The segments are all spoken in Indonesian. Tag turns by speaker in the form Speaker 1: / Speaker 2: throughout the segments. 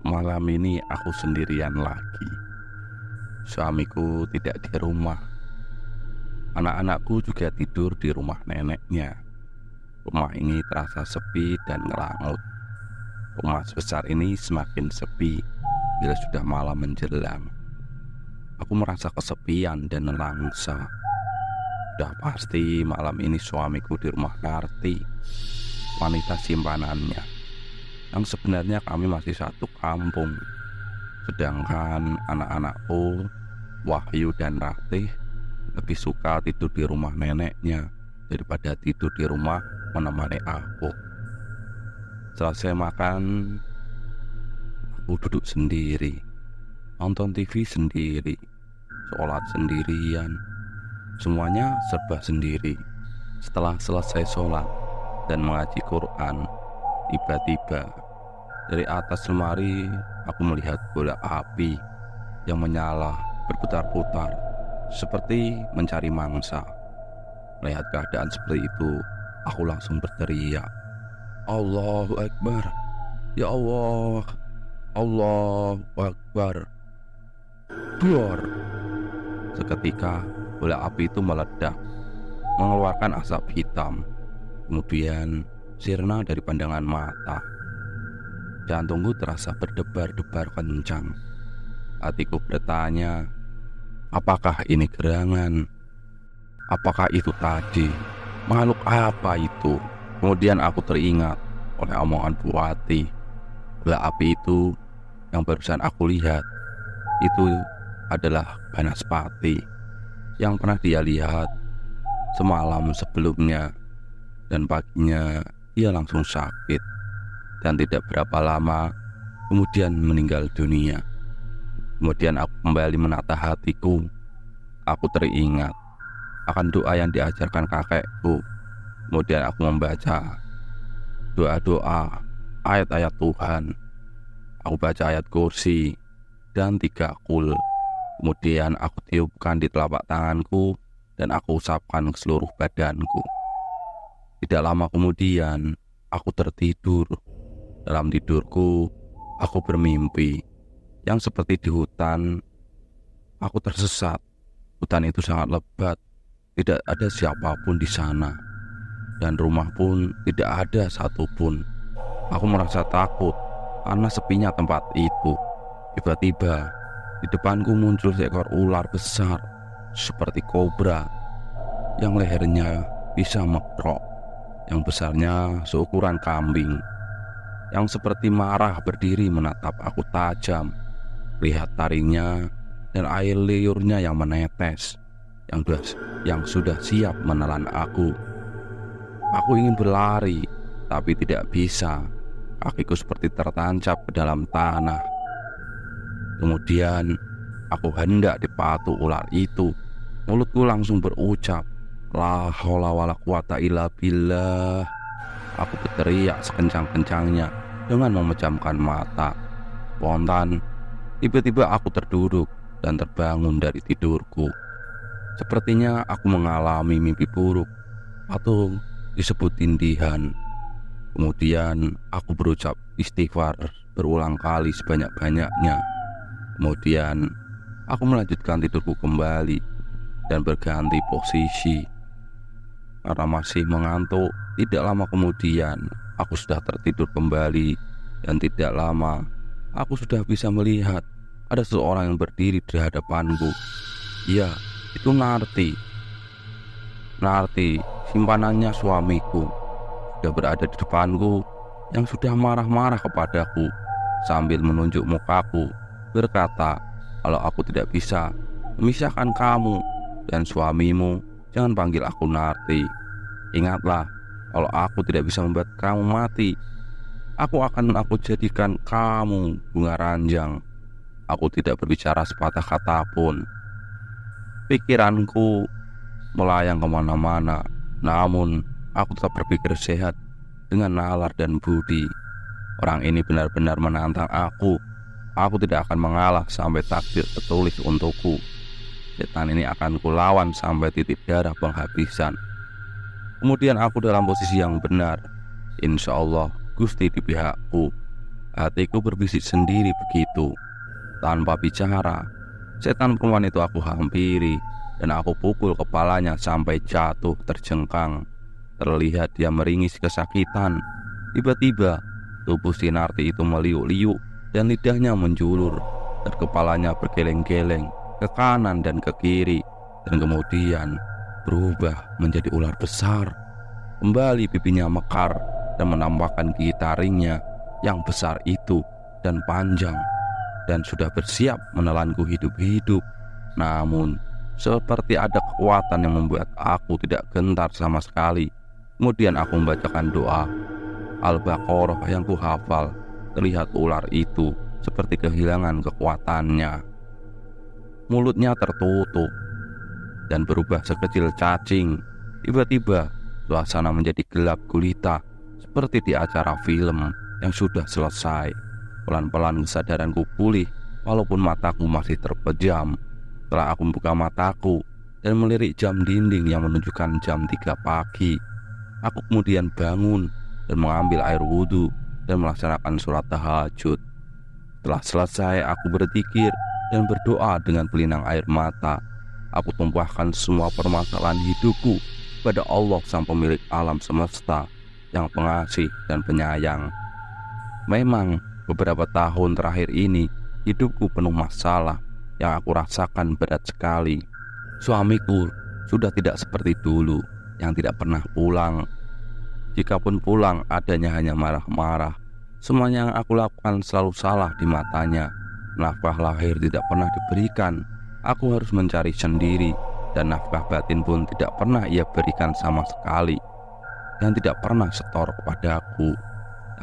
Speaker 1: Malam ini aku sendirian lagi. Suamiku tidak di rumah. Anak-anakku juga tidur di rumah neneknya. Rumah ini terasa sepi dan ngelangut. Rumah sebesar ini semakin sepi bila sudah malam menjelang. Aku merasa kesepian dan nelangsa. Sudah pasti malam ini suamiku di rumah Narti, wanita simpanannya, yang sebenarnya kami masih satu kampung. Sedangkan anak-anakku, Wahyu dan Ratih, lebih suka tidur di rumah neneknya daripada tidur di rumah menemani aku. Selesai makan, aku duduk sendiri, nonton TV sendiri, sholat sendirian. Semuanya serba sendiri. Setelah selesai sholat dan mengaji Quran, tiba-tiba dari atas lemari aku melihat bola api yang menyala berputar-putar seperti mencari mangsa. Melihat keadaan seperti itu, aku langsung berteriak, Allahu Akbar, ya Allah, Allahu Akbar. Duar. Seketika bola api itu meledak, mengeluarkan asap hitam, kemudian sirna dari pandangan mata. Jantungku terasa berdebar-debar kencang. Hatiku bertanya, apakah ini gerangan? Apakah itu tadi? Makhluk apa itu? Kemudian aku teringat oleh omongan Bu Wati. Bola api itu yang barusan aku lihat, itu adalah Banaspati yang pernah dia lihat semalam sebelumnya. Dan paginya ia langsung sakit dan tidak berapa lama kemudian meninggal dunia. Kemudian aku kembali menata hatiku. Aku teringat akan doa yang diajarkan kakekku. Kemudian aku membaca doa-doa, ayat-ayat Tuhan. Aku baca ayat kursi dan 3 kul. Kemudian aku tiupkan di telapak tanganku dan aku usapkan ke seluruh badanku. Tidak lama kemudian aku tertidur. Dalam tidurku aku bermimpi yang seperti di hutan. Aku tersesat. Hutan itu sangat lebat. Tidak ada siapapun di sana. Dan rumah pun tidak ada satupun. Aku merasa takut karena sepinya tempat itu. Tiba-tiba di depanku muncul seekor ular besar seperti kobra yang lehernya bisa mekrok, yang besarnya seukuran kambing, yang seperti marah berdiri menatap aku tajam. Lihat taringnya dan air liurnya yang menetes, yang sudah siap menelan aku. Aku ingin berlari, tapi tidak bisa. Kakiku seperti tertancap ke dalam tanah. Kemudian aku hendak dipatu ular itu. Mulutku langsung berucap, La haula wala quwata illa billah. Aku berteriak sekencang-kencangnya dengan memejamkan mata. Spontan, tiba-tiba aku terduduk dan terbangun dari tidurku. Sepertinya aku mengalami mimpi buruk atau disebut tindihan. Kemudian aku berucap istighfar berulang kali sebanyak-banyaknya. Kemudian aku melanjutkan tidurku kembali dan berganti posisi. Karena masih mengantuk, tidak lama kemudian aku sudah tertidur kembali. Dan tidak lama aku sudah bisa melihat ada seseorang yang berdiri di hadapanku. Ya, itu Narti. Narti, simpanannya suamiku, sudah berada di depanku, yang sudah marah-marah kepadaku sambil menunjuk mukaku, berkata kalau aku tidak bisa memisahkan kamu dan suamimu, jangan panggil aku Narti. Ingatlah, kalau aku tidak bisa membuat kamu mati, aku jadikan kamu bunga ranjang. Aku tidak berbicara sepatah kata pun. Pikiranku melayang kemana-mana, namun aku tetap berpikir sehat dengan nalar dan budi. Orang ini benar-benar menantang aku. Aku tidak akan mengalah sampai takdir tertulis untukku. Setan ini akan kulawan sampai titik darah penghabisan. Kemudian aku dalam posisi yang benar. Insya Allah Gusti di pihakku. Hatiku berbisik sendiri begitu. Tanpa bicara, setan perempuan itu aku hampiri dan aku pukul kepalanya sampai jatuh terjengkang. Terlihat dia meringis kesakitan. Tiba-tiba tubuh Sinarti itu meliuk-liuk dan lidahnya menjulur dan kepalanya bergeleng-geleng ke kanan dan ke kiri, dan kemudian berubah menjadi ular besar. Kembali pipinya mekar dan menampakkan gigi taringnya yang besar itu dan panjang, dan sudah bersiap menelanku hidup-hidup. Namun seperti ada kekuatan yang membuat aku tidak gentar sama sekali. Kemudian aku membacakan doa Al-Baqarah yang kuhafal. Terlihat ular itu seperti kehilangan kekuatannya. Mulutnya tertutup dan berubah sekecil cacing. Tiba-tiba suasana menjadi gelap gulita seperti di acara film yang sudah selesai. Pelan-pelan kesadaranku pulih walaupun mataku masih terpejam. Setelah aku membuka mataku dan melirik jam dinding yang menunjukkan jam 3 pagi, aku kemudian bangun dan mengambil air wudhu dan melaksanakan sholat tahajud. Setelah selesai, aku berzikir dan berdoa dengan pelinang air mata. Aku tumpahkan semua permasalahan hidupku pada Allah sang pemilik alam semesta yang pengasih dan penyayang. Memang beberapa tahun terakhir ini hidupku penuh masalah yang aku rasakan berat sekali. Suamiku sudah tidak seperti dulu yang tidak pernah pulang. Jikapun pulang, adanya hanya marah-marah. Semuanya yang aku lakukan selalu salah di matanya. Nafkah lahir tidak pernah diberikan. Aku harus mencari sendiri, dan nafkah batin pun tidak pernah ia berikan sama sekali, dan tidak pernah setor kepadaku,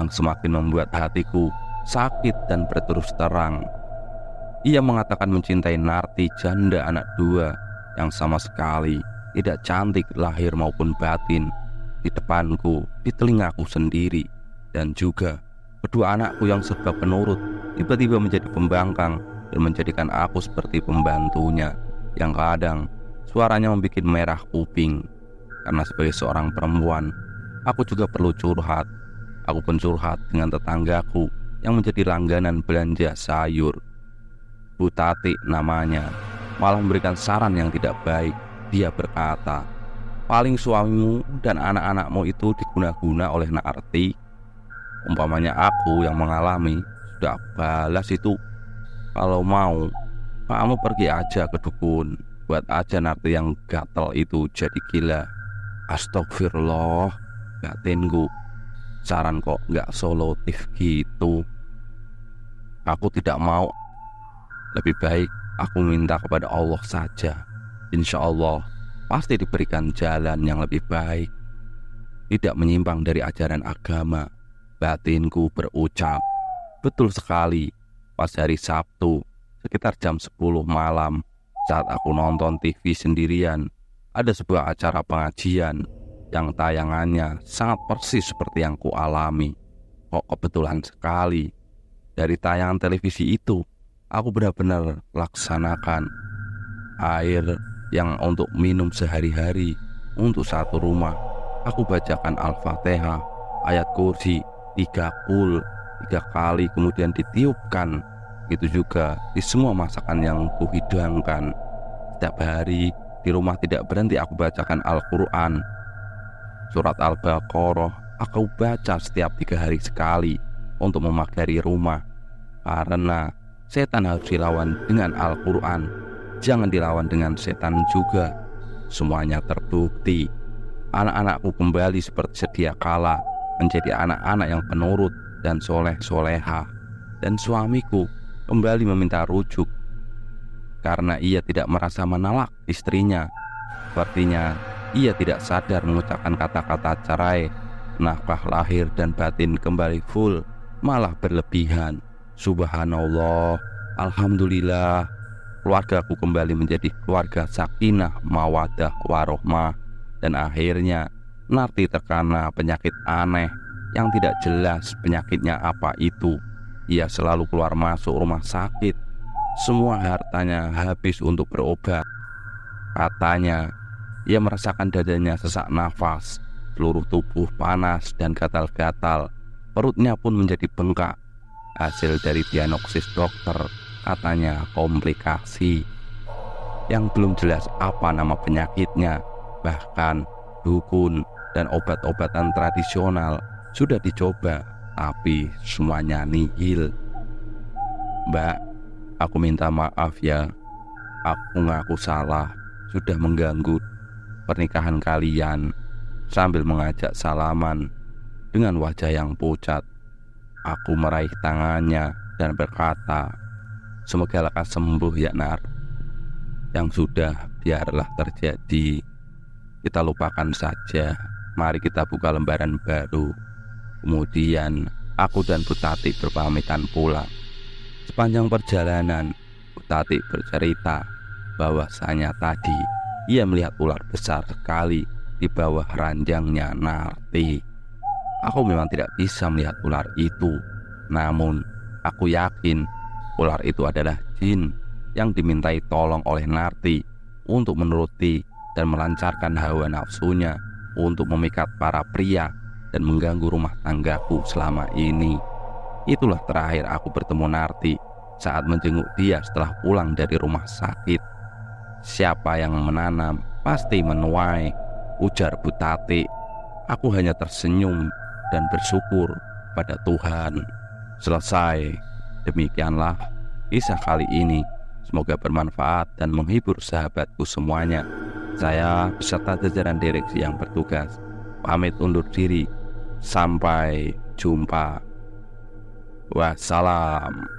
Speaker 1: yang semakin membuat hatiku sakit dan berterus terang. Ia mengatakan mencintai Narti, janda anak 2 yang sama sekali tidak cantik lahir maupun batin. Di depanku, di telingaku sendiri, dan juga kedua anakku yang serba penurut tiba-tiba menjadi pembangkang dan menjadikan aku seperti pembantunya yang kadang suaranya membuat merah kuping. Karena sebagai seorang perempuan, aku juga perlu curhat. Aku pun curhat dengan tetanggaku yang menjadi langganan belanja sayur. Bu Tati namanya, malah memberikan saran yang tidak baik. Dia berkata, paling suamimu dan anak-anakmu itu diguna-guna oleh Narti. Umpamanya aku yang mengalami, sudah balas itu. Kalau mau, kamu pergi aja ke dukun, buat aja Narti yang gatel itu jadi gila. Astagfirullah, batinku. Saran kok gak solutif gitu. Aku tidak mau. Lebih baik aku minta kepada Allah saja. Insya Allah pasti diberikan jalan yang lebih baik, tidak menyimpang dari ajaran agama. Batinku berucap, betul sekali. Pas hari Sabtu sekitar jam 10 malam, saat aku nonton TV sendirian, ada sebuah acara pengajian yang tayangannya sangat persis seperti yang kualami. Kok kebetulan sekali, dari tayangan televisi itu aku benar-benar laksanakan air yang untuk minum sehari-hari untuk satu rumah. Aku bacakan Al-Fatihah, ayat kursi 3 kali, kemudian ditiupkan. Itu juga di semua masakan yang kuhidangkan. Setiap hari di rumah tidak berhenti aku bacakan Al-Quran. Surat Al-Baqarah aku baca setiap 3 hari sekali untuk memagari rumah. Karena setan harus dilawan dengan Al-Quran, jangan dilawan dengan setan juga. Semuanya terbukti. Anak-anakku kembali seperti sedia kala, menjadi anak-anak yang penurut dan soleh-soleha. Dan suamiku kembali meminta rujuk karena ia tidak merasa menolak istrinya. Sepertinya ia tidak sadar mengucapkan kata-kata cerai. Nafkah lahir dan batin kembali full, malah berlebihan. Subhanallah, alhamdulillah. Keluargaku kembali menjadi keluarga sakinah, mawadah, warohmah. Dan akhirnya Narti terkena penyakit aneh yang tidak jelas penyakitnya apa itu. Ia selalu keluar masuk rumah sakit. Semua hartanya habis untuk berobat. Katanya ia merasakan dadanya sesak nafas, seluruh tubuh panas dan gatal-gatal. Perutnya pun menjadi bengkak. Hasil dari diagnosis dokter katanya komplikasi. Yang belum jelas apa nama penyakitnya. Bahkan dukun dan obat-obatan tradisional sudah dicoba, tapi semuanya nihil. Mbak, aku minta maaf ya. Aku ngaku salah sudah mengganggu pernikahan kalian. Sambil mengajak salaman dengan wajah yang pucat, aku meraih tangannya dan berkata, "Semoga lekas sembuh ya Nar. Yang sudah biarlah terjadi. Kita lupakan saja. Mari kita buka lembaran baru." Kemudian aku dan Bu Tati berpamitan pulang. Sepanjang perjalanan, Bu Tati bercerita bahwasanya tadi ia melihat ular besar sekali di bawah ranjangnya Narti. Aku memang tidak bisa melihat ular itu, namun aku yakin ular itu adalah jin yang dimintai tolong oleh Narti untuk menuruti dan melancarkan hawa nafsunya untuk memikat para pria dan mengganggu rumah tanggaku selama ini. Itulah terakhir aku bertemu Narti saat menjenguk dia setelah pulang dari rumah sakit. Siapa yang menanam pasti menuai, ujar Bu Tati. Aku hanya tersenyum dan bersyukur pada Tuhan. Selesai. Demikianlah kisah kali ini. Semoga bermanfaat dan menghibur sahabatku semuanya. Saya beserta jajaran direksi yang bertugas pamit undur diri. Sampai jumpa. Wassalam.